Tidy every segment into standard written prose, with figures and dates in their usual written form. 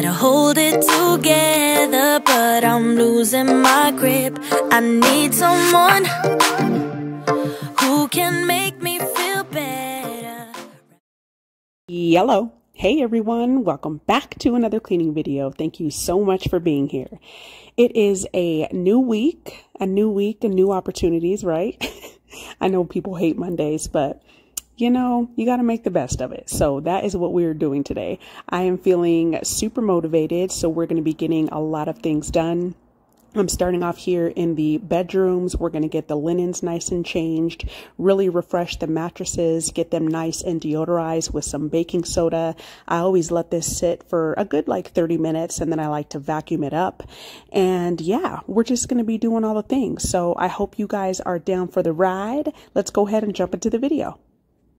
to hold it together, but I'm losing my grip. I need someone who can make me feel better. Hello. Hey everyone, welcome back to another cleaning video. Thank you so much for being here. It is a new week, and new opportunities, right? I know people hate Mondays, but you know, you got to make the best of it. So that is what we're doing today. I am feeling super motivated, so we're going to be getting a lot of things done. I'm starting off here in the bedrooms. We're going to get the linens nice and changed, really refresh the mattresses, get them nice and deodorized with some baking soda. I always let this sit for a good like 30 minutes and then I like to vacuum it up. And yeah, we're just going to be doing all the things. So I hope you guys are down for the ride. Let's go ahead and jump into the video.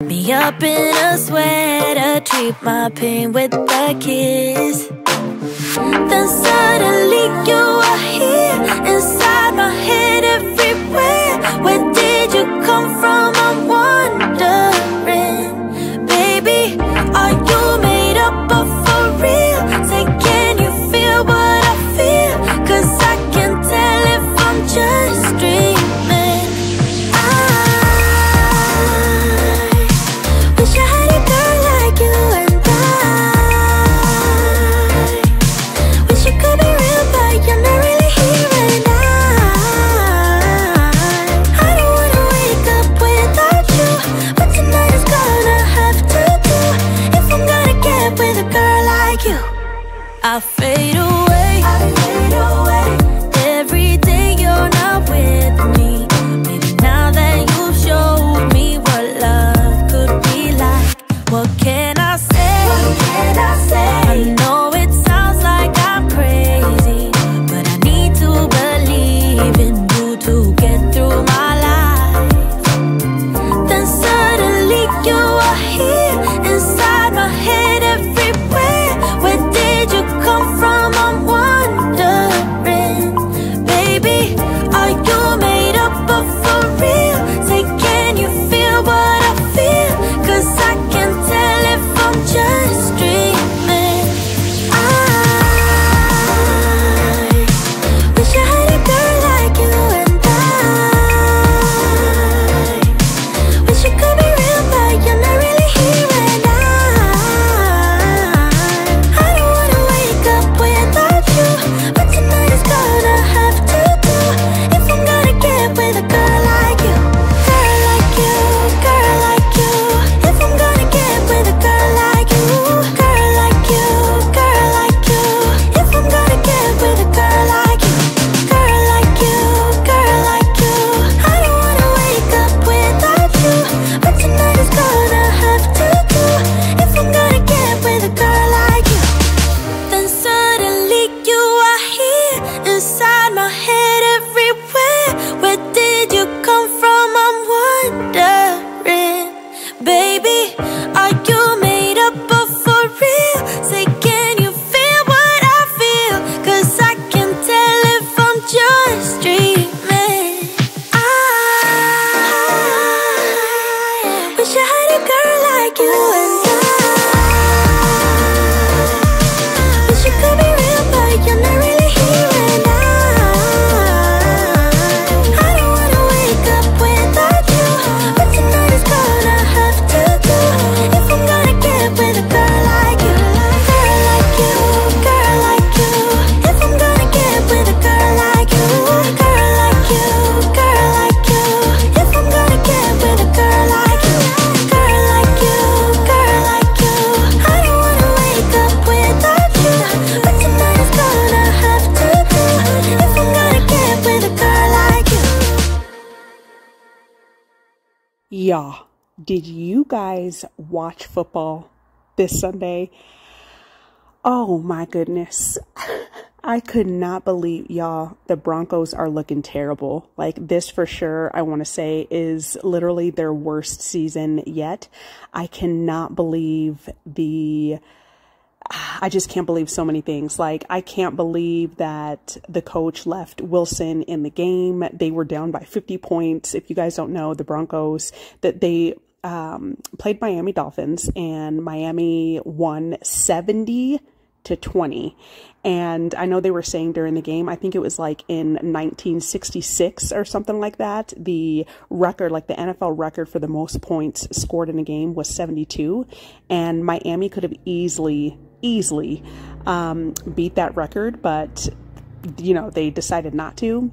Me up in a sweater, treat my pain with a kiss. Then suddenly you are here, inside my head everywhere. Where did you come from? I'm wondering. Baby, are you made up of for real? Say, can you feel what I feel? 'Cause I can tell if I'm just dreaming. I fade away, every day you're not with me. Maybe now that you've showed me what love could be like, what can I say? I know it sounds like I'm crazy, but I need to believe in you to get through my life. Then suddenly you are here, inside my head everywhere. Where did you come from? I'm wondering. Baby, are you made up of for real? Say, can you feel what I feel? 'Cause I can tell if I'm just dreaming. I wish I had a girl like you, and I wish you could be real, but you're not really here. And I don't wanna wake up without you, but tonight is gonna have to do if I'm gonna get with a girl like you. Girl like you, girl like you. If I'm gonna get with a girl like you. Girl like you, girl like you. If I'm gonna get with a girl like you. Girl like you, girl like you. I don't wanna wake up without you, but tonight is gonna have to do if I'm gonna get with a girl like you. Then suddenly you are here, inside my head everywhere. Where did you come from? I'm wondering. Baby, are you made up of for real? Say, can you feel what I feel? 'Cause I can tell if I'm just dreaming. I wish I had a girl like you, and I wish you could be real, but you're not really here. And I don't wanna wake up without you, but tonight is gonna have to do if I'm gonna get with a girl like you. Girl like you, girl like you. If I'm gonna get with a girl like you. Girl like you, girl like you. If I'm gonna get with a girl like you. Girl like you, girl like you. I don't wanna wake up without you, but tonight is gonna have to do if I'm gonna get with a girl like you. Yeah, did you guys watch football this Sunday? Oh my goodness. I could not believe, y'all, the Broncos are looking terrible. Like, this for sure, I want to say, is literally their worst season yet. I cannot believe I just can't believe so many things. Like, I can't believe that the coach left Wilson in the game. They were down by 50 points. If you guys don't know, the Broncos, that they played Miami Dolphins, and Miami won 70 to 20. And I know they were saying during the game, I think it was like in 1966 or something like that, the record, like the NFL record for the most points scored in a game was 72. And Miami could have easily beat that record, but, you know, they decided not to.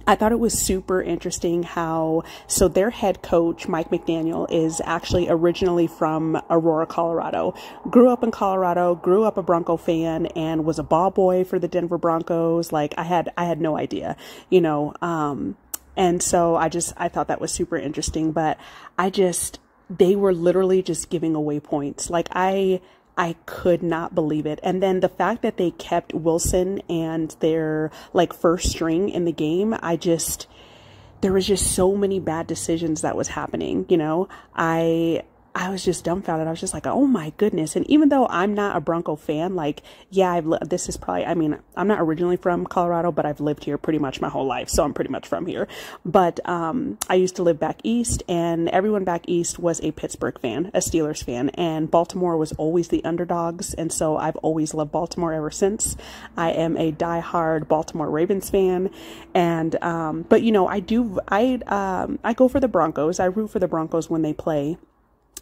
I thought it was super interesting how, so their head coach, Mike McDaniel, is actually originally from Aurora, Colorado. Grew up in Colorado, grew up a Bronco fan, and was a ball boy for the Denver Broncos. Like, I had no idea, you know. And so I thought that was super interesting, but they were literally just giving away points. Like, I could not believe it. And then the fact that they kept Wilson and their like first string in the game, there was just so many bad decisions that was happening. You know, I was just dumbfounded. I was just like, oh my goodness. And even though I'm not a Bronco fan, like, yeah, this is probably, I mean, I'm not originally from Colorado, but I've lived here pretty much my whole life. So I'm pretty much from here. But I used to live back east, and everyone back east was a Pittsburgh fan, a Steelers fan, and Baltimore was always the underdogs. And so I've always loved Baltimore ever since. I am a diehard Baltimore Ravens fan. And, but you know, I go for the Broncos. I root for the Broncos when they play,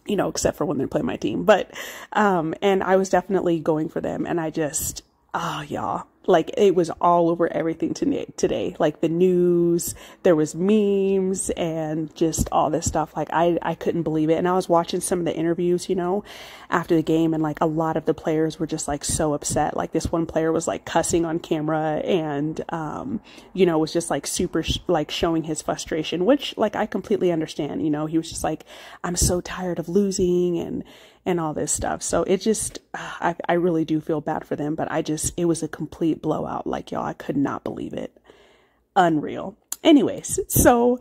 you know, except for when they play my team. But, and I was definitely going for them. And I just, oh, y'all, like, it was all over everything today. Like the news, there was memes and just all this stuff. Like, I couldn't believe it. And I was watching some of the interviews, you know, after the game, and like a lot of the players were just like so upset. Like this one player was like cussing on camera and, you know, was just like super like showing his frustration, which like I completely understand. You know, he was just like, I'm so tired of losing and all this stuff. So it just, I really do feel bad for them, but it was a complete blowout. Like, y'all, I could not believe it. Unreal. Anyways, so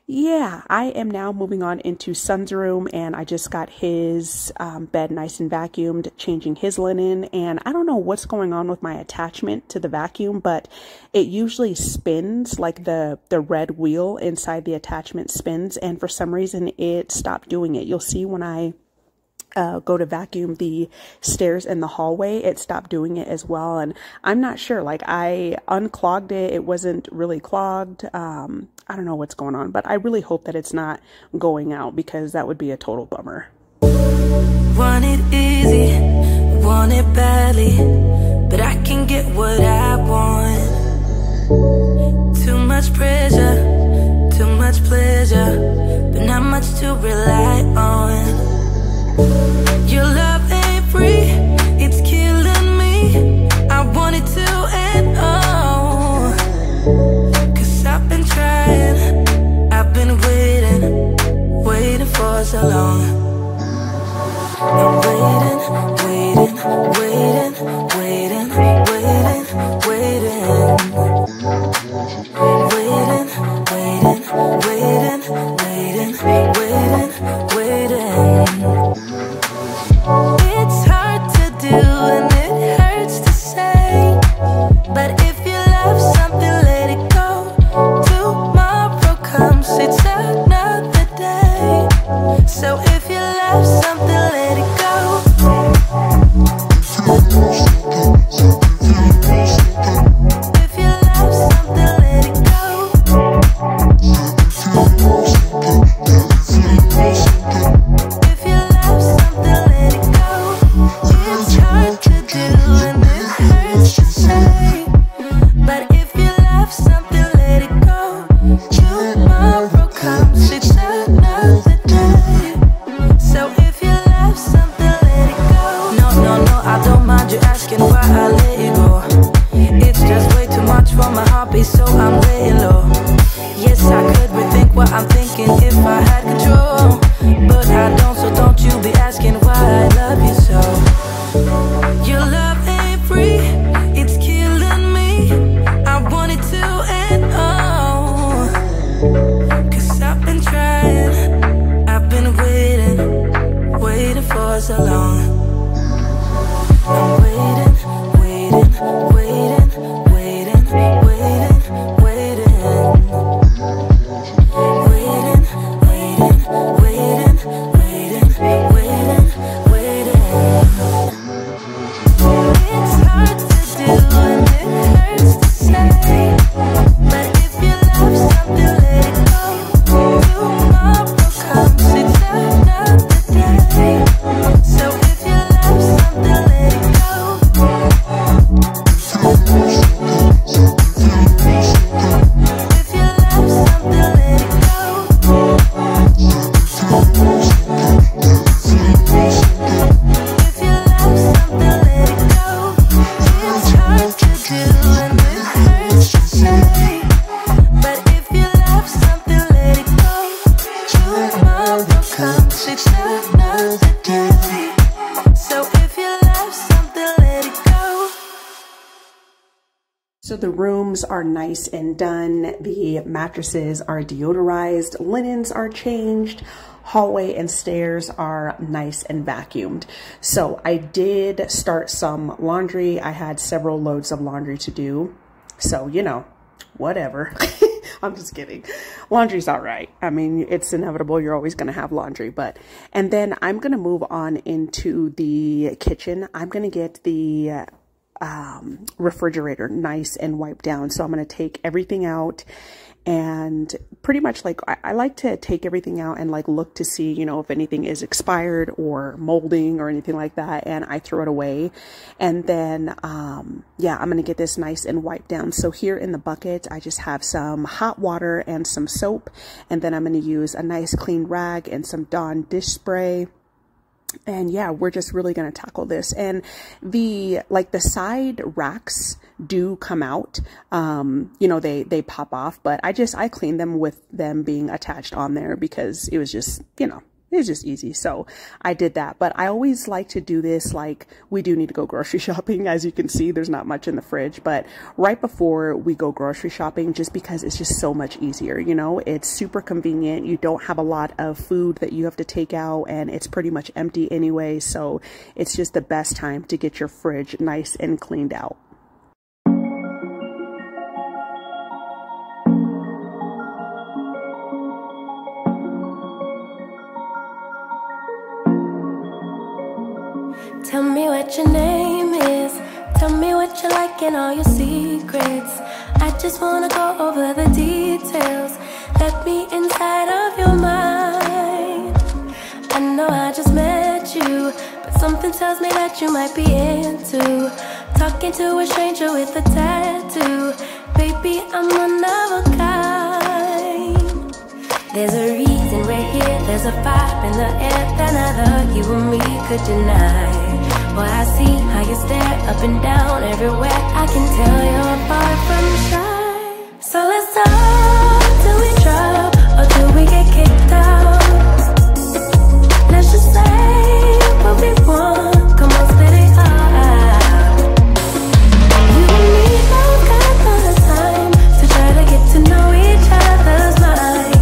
yeah, I am now moving on into Son's room, and I just got his bed nice and vacuumed, changing his linen. And I don't know what's going on with my attachment to the vacuum, but it usually spins, like the red wheel inside the attachment spins. And for some reason it stopped doing it. You'll see when I go to vacuum the stairs in the hallway, it stopped doing it as well. And I'm not sure, like I unclogged it. It wasn't really clogged. I don't know what's going on, but I really hope that it's not going out, because that would be a total bummer. Want it easy, want it badly, but I can get what I want. Too much pressure, too much pleasure, but not much to rely on. Your love ain't free, it's killing me. I want it to end all, 'cause I've been trying, I've been waiting for so long. I'm waiting, waiting, waiting, waiting, waiting, waiting, waiting, waiting, waiting, waiting, waiting. It's hard to So the rooms are nice and done. The mattresses are deodorized, linens are changed, hallway and stairs are nice and vacuumed. So I did start some laundry. I had several loads of laundry to do. So, you know, whatever. I'm just kidding. Laundry's all right. I mean, it's inevitable. You're always going to have laundry, and then I'm going to move on into the kitchen. I'm going to get the refrigerator nice and wiped down. So I'm going to take everything out and pretty much like I like to take everything out and like look to see, you know, if anything is expired or molding or anything like that, and I throw it away. And then yeah, I'm going to get this nice and wiped down. So here in the bucket, I just have some hot water and some soap, and then I'm going to use a nice clean rag and some Dawn dish spray. And yeah, we're just really going to tackle this. And the side racks do come out, you know, they pop off, but I clean them with them being attached on there because it was just, you know, it was just easy. So I did that, but I always like to do this. Like, we do need to go grocery shopping. As you can see, there's not much in the fridge, but right before we go grocery shopping, just because it's just so much easier, you know, it's super convenient. You don't have a lot of food that you have to take out, and it's pretty much empty anyway. So it's just the best time to get your fridge nice and cleaned out. Tell me what your name is. Tell me what you like and all your secrets. I just wanna go over the details. Let me inside of your mind. I know I just met you, but something tells me that you might be into talking to a stranger with a tattoo. Baby, I'm one of a kind. There's a reason we're here. There's a vibe in the air that neither you or me could deny. Boy, I see how you stare up and down everywhere. I can tell you're far from shy. So let's talk till we drop, or till we get kicked out. Let's just say what we want. Come on, spit it out. You and me both got the time to try to get to know each other's mind.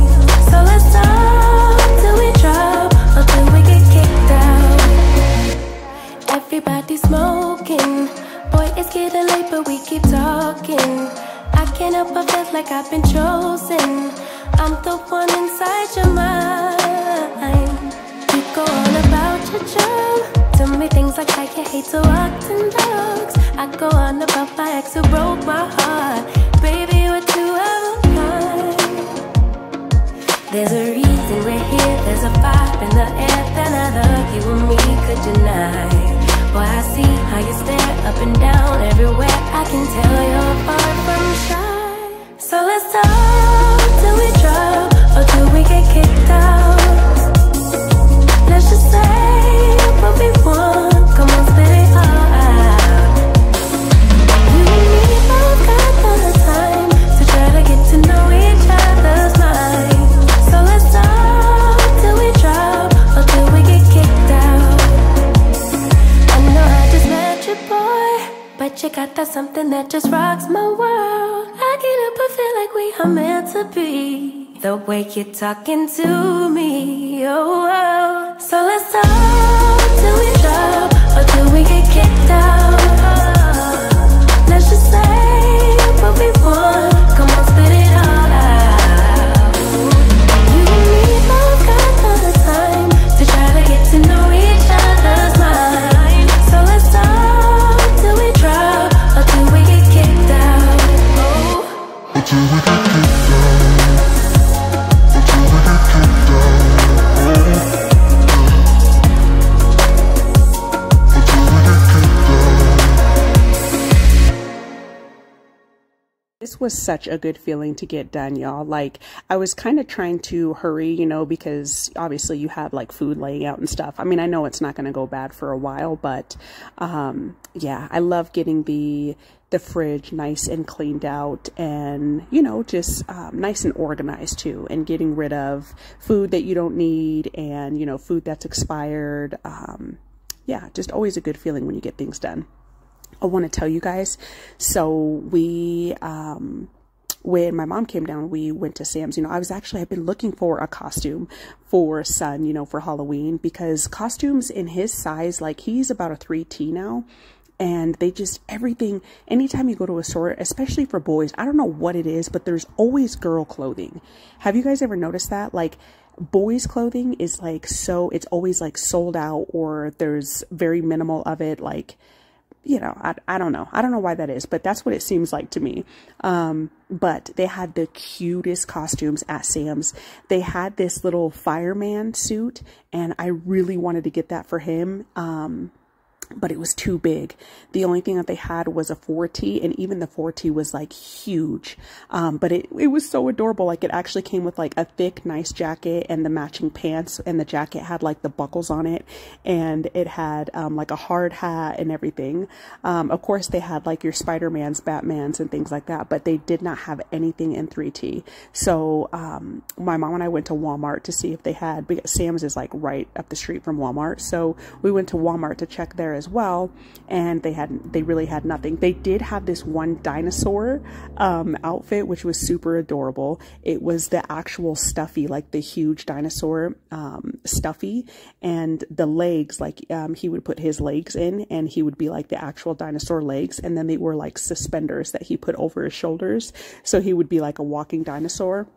So let's talk till we drop, or till we get kicked out. Everybody smoking. Boy, it's getting late, but we keep talking. I can't help but feel like I've been chosen. I'm the one inside your mind. You go on about your job. Tell me things like I can't hate to walk in dogs. I go on about my ex who broke my heart. Baby, we're two of a kind. There's a reason we're here. There's a vibe in the air that neither you and me could deny. Boy, I see how you stare up and down everywhere. I can tell you're far from shy. So let's talk till we drop, or till we get kicked out. Let's just say what we want. Come on, spit it all out. You and me both got the time to try to get to know each other's mind. So let's talk till we drop, or till we get kicked out. Boy, but you got that something that just rocks my world. I get up and feel like we are meant to be. The way you're talking to me, oh, oh. So let's talk till we drop, or till we get kicked out. Let's just say what we want. Come on, spit it all out. You and me both got the time to try to get to know each other's mind. So let's talk till we drop, or till we get kicked out. Oh. Until we get kicked out. Until we get kicked out. Until we get kicked out. This was such a good feeling to get done, y'all. Like, I was kind of trying to hurry, you know, because obviously you have like food laying out and stuff. I mean, I know it's not going to go bad for a while, but yeah, I love getting the fridge nice and cleaned out, and, you know, just nice and organized too, and getting rid of food that you don't need, and, you know, food that's expired. Yeah, just always a good feeling when you get things done. I want to tell you guys. So we, when my mom came down, we went to Sam's. You know, I've been looking for a costume for son, you know, for Halloween, because costumes in his size, like he's about a 3T now. And they just, everything, anytime you go to a store, especially for boys, I don't know what it is, but there's always girl clothing. Have you guys ever noticed that? Like, boys clothing is like, so it's always like sold out, or there's very minimal of it. Like, you know, I don't know. I don't know why that is, but that's what it seems like to me. But they had the cutest costumes at Sam's. They had this little fireman suit, and I really wanted to get that for him. But it was too big. The only thing that they had was a 4T, and even the 4T was like huge. But it was so adorable. Like, it actually came with like a thick, nice jacket and the matching pants, and the jacket had like the buckles on it, and it had like a hard hat and everything. Of course, they had like your Spider-Mans, Batmans, and things like that, but they did not have anything in 3T. So my mom and I went to Walmart to see if they had, because Sam's is like right up the street from Walmart. So we went to Walmart to check there as well, and they really had nothing. They did have this one dinosaur outfit, which was super adorable. It was the actual stuffy, like the huge dinosaur stuffy, and the legs, like he would put his legs in, and he would be like the actual dinosaur legs, and then they were like suspenders that he put over his shoulders, so he would be like a walking dinosaur.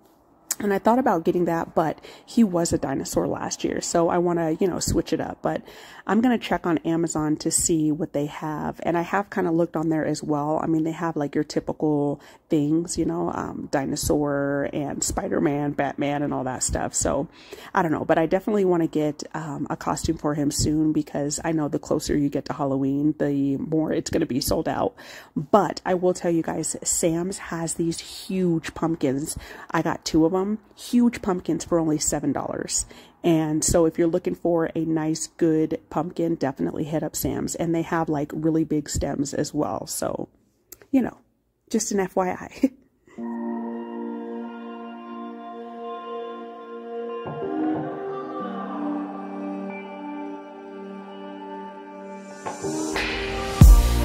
And I thought about getting that, but he was a dinosaur last year, so I want to, you know, switch it up. But I'm going to check on Amazon to see what they have. And I have kind of looked on there as well. I mean, they have like your typical things, you know, dinosaur and Spider-Man, Batman, and all that stuff. So I don't know, but I definitely want to get a costume for him soon, because I know the closer you get to Halloween, the more it's going to be sold out. But I will tell you guys, Sam's has these huge pumpkins. I got 2 of them. Huge pumpkins for only $7. And so if you're looking for a nice, good pumpkin, definitely hit up Sam's. And they have like really big stems as well. So, you know, just an FYI.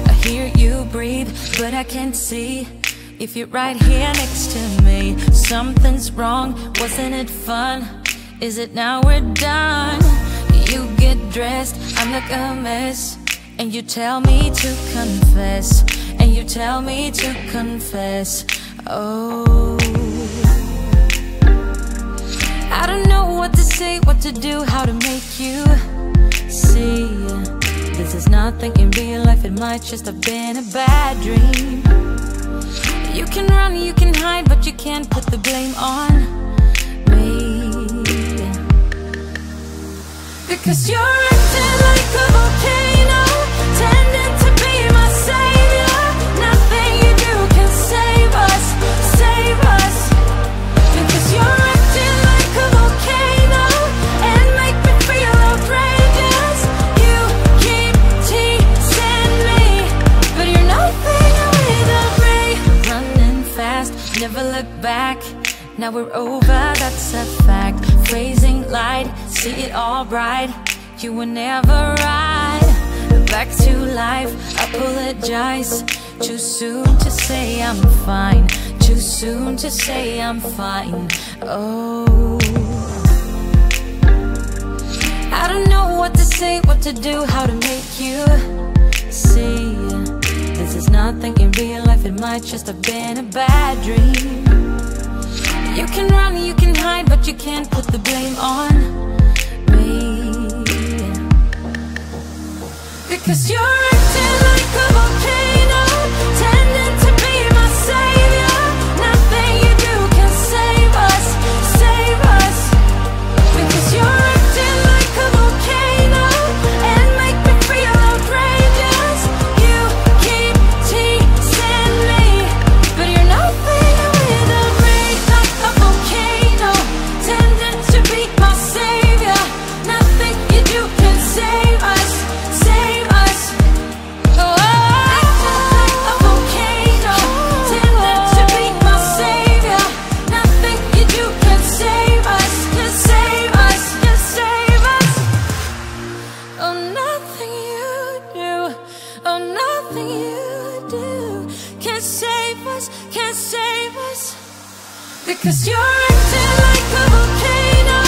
I hear you breathe, but I can't see if you're right here next to me. Something's wrong, wasn't it fun? Is it now we're done? You get dressed, I'm like a mess, and you tell me to confess, and you tell me to confess. Oh, I don't know what to say, what to do, how to make you see. This is nothing in real life, it might just have been a bad dream. You can run, you can hide, but you can't put the blame on me, because you're acting like a volcano, tending to be my savior. Nothing you do can save us, save us. Because you're acting like a volcano and make me feel outrageous. You keep teasing me, but you're nothing without me. Running fast, never look back. Now we're over, that's a fact. Phrasing light, see it all bright. You were never right. Back to life, apologize. Too soon to say I'm fine. Too soon to say I'm fine. Oh, I don't know what to say, what to do, how to make you see. This is nothing in real life, it might just have been a bad dream. You can run, you can hide, but you can't put the blame on me, because you're acting like a volcano, tending to be my savior. Nothing you do can save us, save us. Because you're acting like a volcano and make me feel outrageous. You keep teasing me, but you're nothing without me. Like a volcano, tending to be my savior. Nothing you do can save us, save us. Because you're acting like a volcano,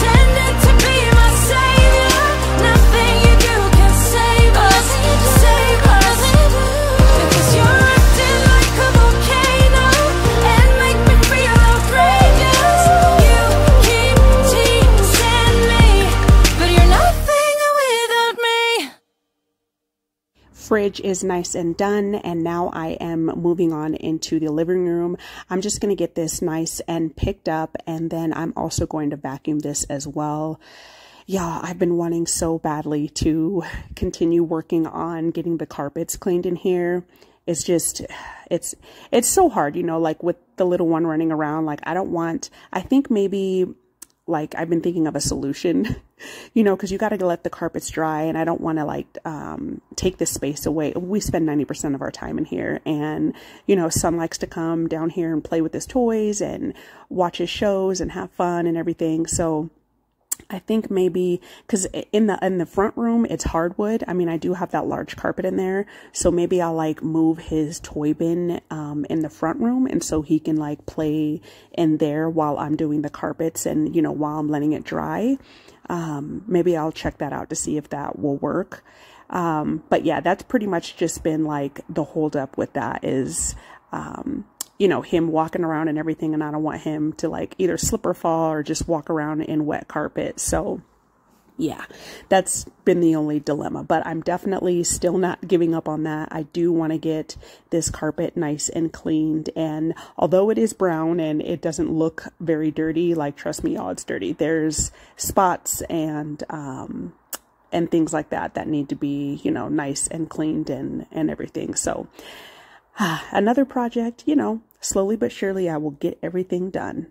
tending to be my savior. Nothing you do can save us, save us. Because you're acting like a volcano and make me feel outrageous. You keep teasing me, but you're nothing without me. Fridge is nice and done, and now I am moving on into the living room. I'm just going to get this nice and picked up, and then I'm also going to vacuum this as well. Yeah, I've been wanting so badly to continue working on getting the carpets cleaned in here. It's just, it's so hard, you know, like with the little one running around. Like, I think maybe, like, I've been thinking of a solution, you know, because you got to let the carpets dry, and I don't want to, like, take this space away. We spend 90% of our time in here, and, you know, son likes to come down here and play with his toys and watch his shows and have fun and everything. So I think maybe, because in the front room, it's hardwood. I mean, I do have that large carpet in there, so maybe I'll like move his toy bin in the front room, and so he can like play in there while I'm doing the carpets, and, you know, while I'm letting it dry. Maybe I'll check that out to see if that will work. But yeah, that's pretty much just been like the hold up with that is, you know, him walking around and everything, and I don't want him to like either slip or fall or just walk around in wet carpet. So yeah, that's been the only dilemma, but I'm definitely still not giving up on that. I do want to get this carpet nice and cleaned, and although it is brown and it doesn't look very dirty, like, trust me, y'all, it's dirty. There's spots and things like that need to be, you know, nice and cleaned and everything. So another project, you know, slowly but surely I will get everything done.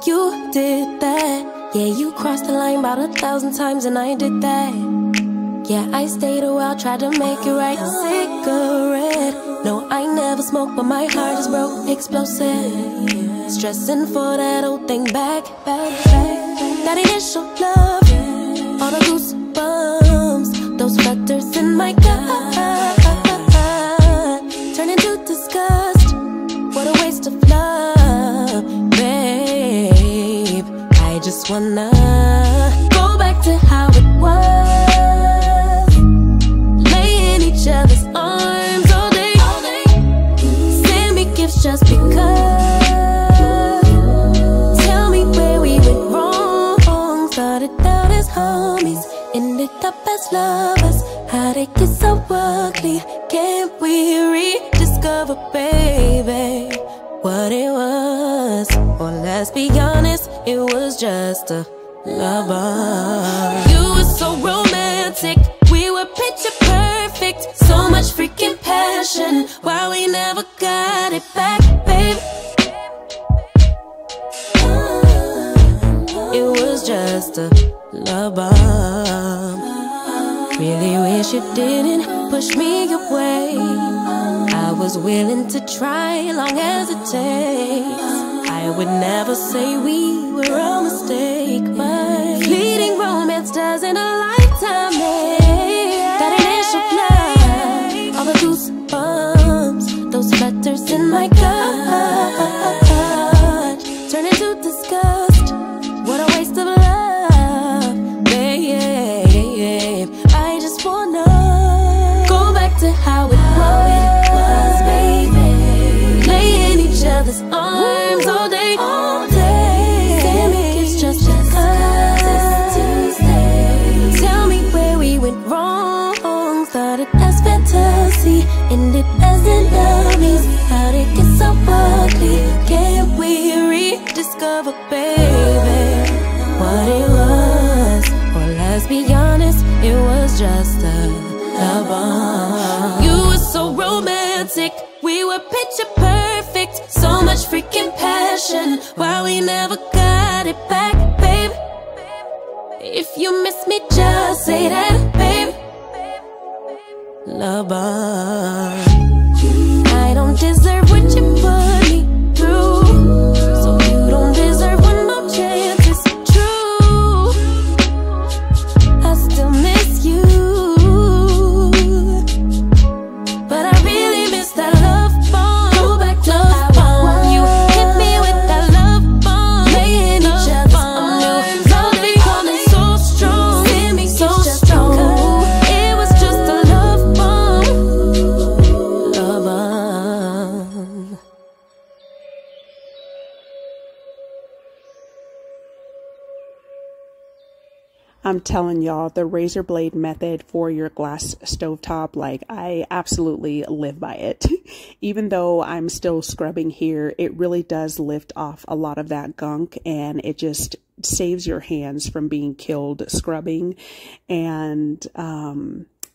You did that, yeah, you crossed the line about 1,000 times and I did that. Yeah, I stayed a while, tried to make it right. Cigarette, no, I never smoked, but my heart is broke, explosive. Stressing for that old thing back. That initial love, all the goosebumps, those flutters in my gut, turn into disgust. What a waste of love, babe. I just wanna go back to how it was, lay in each other's arms all day. Send me gifts just because. Tell me where we went wrong. Started out as homies, ended up as lovers. How'd it get so ugly? Can't we rediscover, baby, what it was? Or let's be honest, it was just a lover. You were so romantic, we were picture perfect. So much freaking passion, why we never got it back, babe? It was just a lover. Really wish you didn't push me away. I was willing to try, long as it takes. I would never say we were a mistake, but fleeting romance doesn't a lifetime make. That initial love, all the goosebumps, those flutters in my gut, turn into disgust. What a waste of love, babe. I just wanna go back to how it was, baby. Lay in each other's arms all day, all day. Send me gifts just because it's Tuesday. Tell me where we went wrong. Started as fantasy, ended as enemies. How'd it get so ugly? Can't we rediscover, baby, what it was? Or let's be honest, it was just a lover. You were so romantic, we were picture perfect. So much freaking passion, why we never got it back, babe? If you miss me, just say that, babe. Lover, I don't deserve what you put me through. I'm telling y'all, the razor blade method for your glass stovetop, like, I absolutely live by it. Even though I'm still scrubbing here, it really does lift off a lot of that gunk, and it just saves your hands from being killed scrubbing. And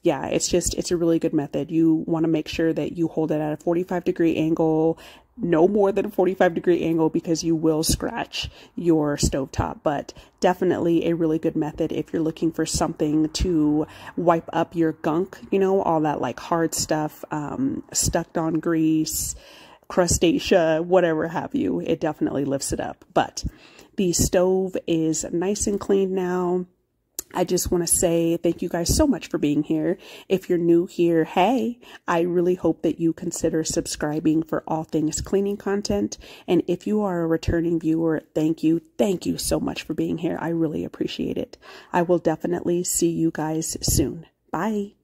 yeah, it's a really good method. You want to make sure that you hold it at a 45-degree angle, no more than a 45-degree angle, because you will scratch your stovetop. But definitely a really good method if you're looking for something to wipe up your gunk, you know, all that like hard stuff, stuck on grease, crustacea, whatever have you. It definitely lifts it up. But the stove is nice and clean now. I just want to say thank you guys so much for being here. If you're new here, hey, I really hope that you consider subscribing for all things cleaning content. And if you are a returning viewer, thank you. Thank you so much for being here. I really appreciate it. I will definitely see you guys soon. Bye.